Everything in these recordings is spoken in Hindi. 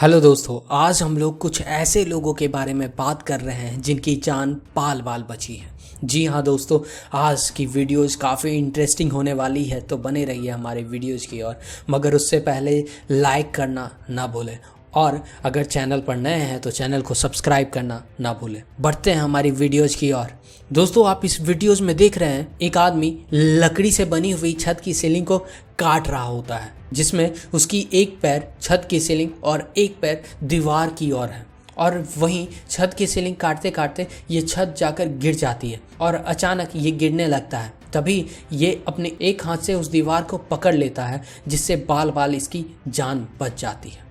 हेलो दोस्तों, आज हम लोग कुछ ऐसे लोगों के बारे में बात कर रहे हैं जिनकी जान बाल बाल बची है। जी हाँ दोस्तों, आज की वीडियोज़ काफ़ी इंटरेस्टिंग होने वाली है, तो बने रहिए हमारे वीडियोज़ की ओर। मगर उससे पहले लाइक करना ना भूलें और अगर चैनल पर नए हैं तो चैनल को सब्सक्राइब करना ना भूलें। बढ़ते हैं हमारी वीडियोज़ की ओर। दोस्तों, आप इस वीडियोज़ में देख रहे हैं एक आदमी लकड़ी से बनी हुई छत की सीलिंग को काट रहा होता है, जिसमें उसकी एक पैर छत की सीलिंग और एक पैर दीवार की ओर है। और वहीं छत की सीलिंग काटते काटते ये छत जाकर गिर जाती है और अचानक ये गिरने लगता है। तभी ये अपने एक हाथ से उस दीवार को पकड़ लेता है, जिससे बाल बाल इसकी जान बच जाती है।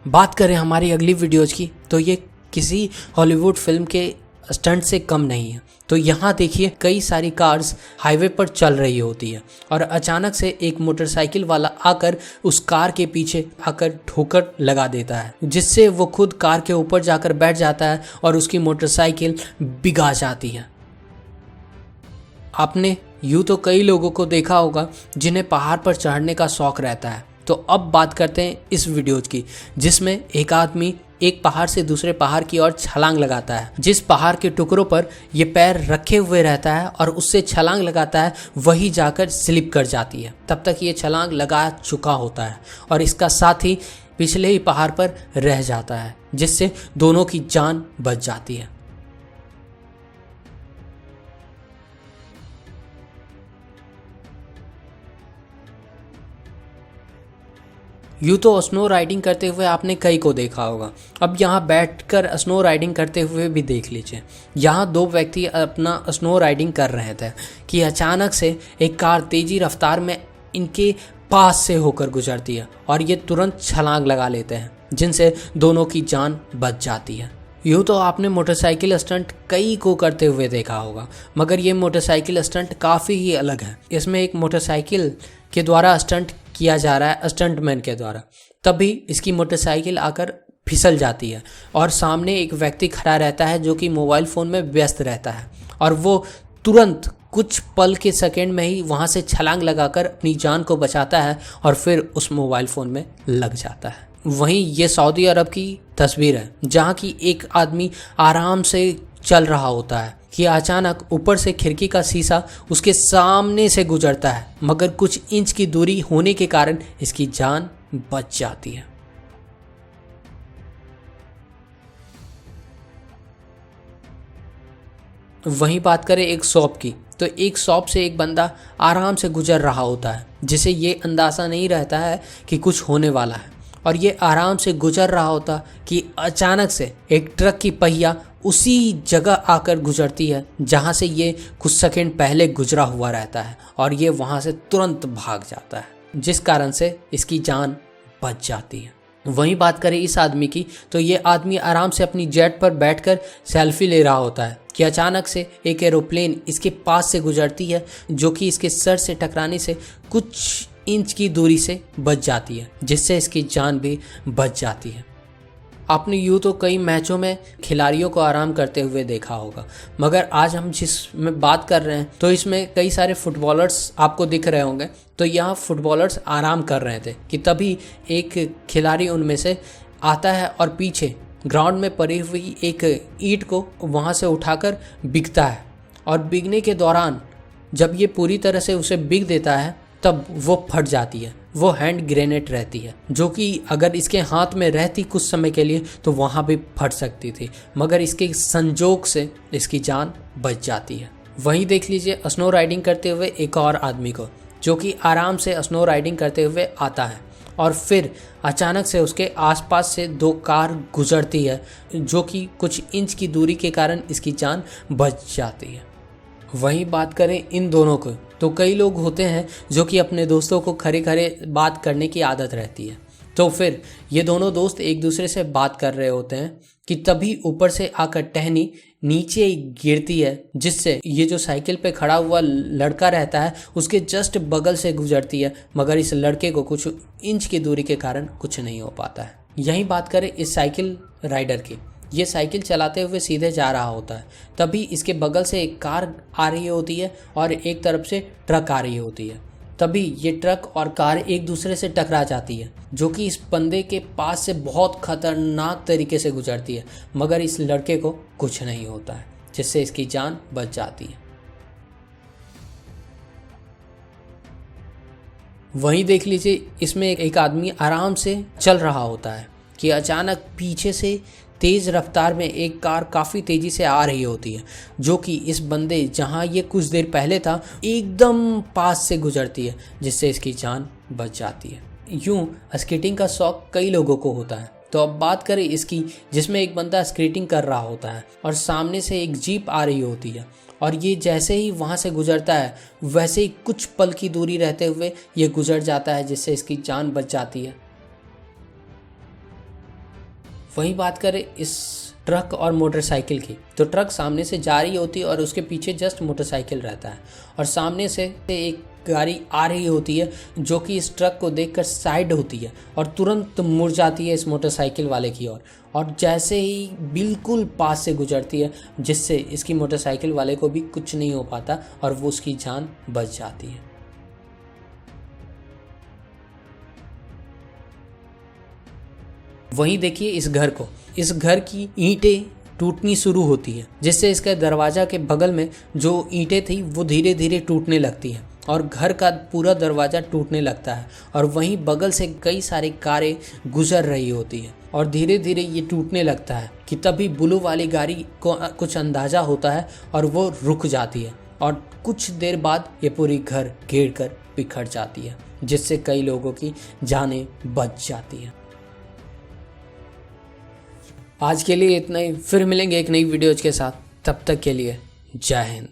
बात करें हमारी अगली वीडियोज़ की, तो ये किसी हॉलीवुड फिल्म के स्टंट से कम नहीं है। तो यहाँ देखिए, कई सारी कार्स हाईवे पर चल रही होती है और अचानक से एक मोटरसाइकिल वाला आकर उस कार के पीछे आकर ठोकर लगा देता है, जिससे वो खुद कार के ऊपर जाकर बैठ जाता है और उसकी मोटरसाइकिल बिगा जाती है। आपने यूँ तो कई लोगों को देखा होगा जिन्हें पहाड़ पर चढ़ने का शौक रहता है। तो अब बात करते हैं इस वीडियो की, जिसमें एक आदमी एक पहाड़ से दूसरे पहाड़ की ओर छलांग लगाता है। जिस पहाड़ के टुकड़ों पर ये पैर रखे हुए रहता है और उससे छलांग लगाता है, वही जाकर स्लिप कर जाती है। तब तक ये छलांग लगा चुका होता है और इसका साथी पिछले ही पहाड़ पर रह जाता है, जिससे दोनों की जान बच जाती है। यूँ तो स्नो राइडिंग करते हुए आपने कई को देखा होगा। अब यहाँ बैठकर स्नो राइडिंग करते हुए भी देख लीजिए। यहाँ दो व्यक्ति अपना स्नो राइडिंग कर रहे थे कि अचानक से एक कार तेज़ी रफ्तार में इनके पास से होकर गुजरती है और ये तुरंत छलांग लगा लेते हैं, जिनसे दोनों की जान बच जाती है। यूँ तो आपने मोटरसाइकिल स्टंट कई को करते हुए देखा होगा, मगर ये मोटरसाइकिल स्टंट काफ़ी ही अलग है। इसमें एक मोटरसाइकिल के द्वारा स्टंट किया जा रहा है, स्टंटमैन के द्वारा। तभी इसकी मोटरसाइकिल आकर फिसल जाती है और सामने एक व्यक्ति खड़ा रहता है जो कि मोबाइल फ़ोन में व्यस्त रहता है, और वो तुरंत कुछ पल के सेकंड में ही वहाँ से छलांग लगाकर अपनी जान को बचाता है और फिर उस मोबाइल फ़ोन में लग जाता है। वहीं ये सऊदी अरब की तस्वीर है, जहाँ की एक आदमी आराम से चल रहा होता है कि अचानक ऊपर से खिड़की का शीशा उसके सामने से गुजरता है, मगर कुछ इंच की दूरी होने के कारण इसकी जान बच जाती है। वहीं बात करें एक शॉप की, तो एक शॉप से एक बंदा आराम से गुजर रहा होता है, जिसे ये अंदाज़ा नहीं रहता है कि कुछ होने वाला है, और ये आराम से गुजर रहा होता कि अचानक से एक ट्रक की पहिया उसी जगह आकर गुजरती है जहाँ से ये कुछ सेकंड पहले गुजरा हुआ रहता है, और ये वहाँ से तुरंत भाग जाता है, जिस कारण से इसकी जान बच जाती है। वहीं बात करें इस आदमी की, तो ये आदमी आराम से अपनी जेट पर बैठकर सेल्फी ले रहा होता है कि अचानक से एक एरोप्लेन इसके पास से गुजरती है, जो कि इसके सर से टकराने से कुछ इंच की दूरी से बच जाती है, जिससे इसकी जान भी बच जाती है। आपने यूँ तो कई मैचों में खिलाड़ियों को आराम करते हुए देखा होगा, मगर आज हम जिसमें बात कर रहे हैं तो इसमें कई सारे फुटबॉलर्स आपको दिख रहे होंगे। तो यहाँ फुटबॉलर्स आराम कर रहे थे कि तभी एक खिलाड़ी उनमें से आता है और पीछे ग्राउंड में पड़ी हुई एक ईंट को वहाँ से उठाकर बिकता है, और बिकने के दौरान जब ये पूरी तरह से उसे बिक देता है तब वो फट जाती है। वो हैंड ग्रेनेड रहती है, जो कि अगर इसके हाथ में रहती कुछ समय के लिए तो वहाँ भी फट सकती थी, मगर इसके संजोग से इसकी जान बच जाती है। वहीं देख लीजिए स्नो राइडिंग करते हुए एक और आदमी को, जो कि आराम से स्नो राइडिंग करते हुए आता है और फिर अचानक से उसके आसपास से दो कार गुजरती है, जो कि कुछ इंच की दूरी के कारण इसकी जान बच जाती है। वहीं बात करें इन दोनों को, तो कई लोग होते हैं जो कि अपने दोस्तों को खड़े खड़े बात करने की आदत रहती है। तो फिर ये दोनों दोस्त एक दूसरे से बात कर रहे होते हैं कि तभी ऊपर से आकर टहनी नीचे गिरती है, जिससे ये जो साइकिल पे खड़ा हुआ लड़का रहता है उसके जस्ट बगल से गुजरती है, मगर इस लड़के को कुछ इंच की दूरी के कारण कुछ नहीं हो पाता है। यहीं बात करें इस साइकिल राइडर की, ये साइकिल चलाते हुए सीधे जा रहा होता है, तभी इसके बगल से एक कार आ रही होती है और एक तरफ से ट्रक आ रही होती है। तभी ये ट्रक और कार एक दूसरे से टकरा जाती है, जो कि इस बंदे के पास से बहुत खतरनाक तरीके से गुजरती है, मगर इस लड़के को कुछ नहीं होता है, जिससे इसकी जान बच जाती है। वहीं देख लीजिए, इसमें एक आदमी आराम से चल रहा होता है कि अचानक पीछे से तेज़ रफ्तार में एक कार काफ़ी तेज़ी से आ रही होती है, जो कि इस बंदे जहां ये कुछ देर पहले था एकदम पास से गुजरती है, जिससे इसकी जान बच जाती है। यूं स्केटिंग का शौक कई लोगों को होता है। तो अब बात करें इसकी, जिसमें एक बंदा स्केटिंग कर रहा होता है और सामने से एक जीप आ रही होती है, और ये जैसे ही वहाँ से गुजरता है वैसे ही कुछ पल की दूरी रहते हुए ये गुजर जाता है, जिससे इसकी जान बच जाती है। वहीं बात करें इस ट्रक और मोटरसाइकिल की, तो ट्रक सामने से जा रही होती है और उसके पीछे जस्ट मोटरसाइकिल रहता है, और सामने से एक गाड़ी आ रही होती है जो कि इस ट्रक को देखकर साइड होती है और तुरंत मुड़ जाती है इस मोटरसाइकिल वाले की ओर, और जैसे ही बिल्कुल पास से गुजरती है, जिससे इसकी मोटरसाइकिल वाले को भी कुछ नहीं हो पाता और वो उसकी जान बच जाती है। वहीं देखिए इस घर को, इस घर की ईंटें टूटनी शुरू होती है, जिससे इसके दरवाजा के बगल में जो ईंटें थी वो धीरे धीरे टूटने लगती हैं और घर का पूरा दरवाज़ा टूटने लगता है, और वहीं बगल से कई सारी कारें गुजर रही होती हैं और धीरे धीरे ये टूटने लगता है कि तभी ब्लू वाली गाड़ी को कुछ अंदाज़ा होता है और वो रुक जाती है, और कुछ देर बाद ये पूरी घर घेर कर बिखर जाती है, जिससे कई लोगों की जानें बच जाती हैं। आज के लिए इतना ही, फिर मिलेंगे एक नई वीडियोज के साथ। तब तक के लिए जय हिंद।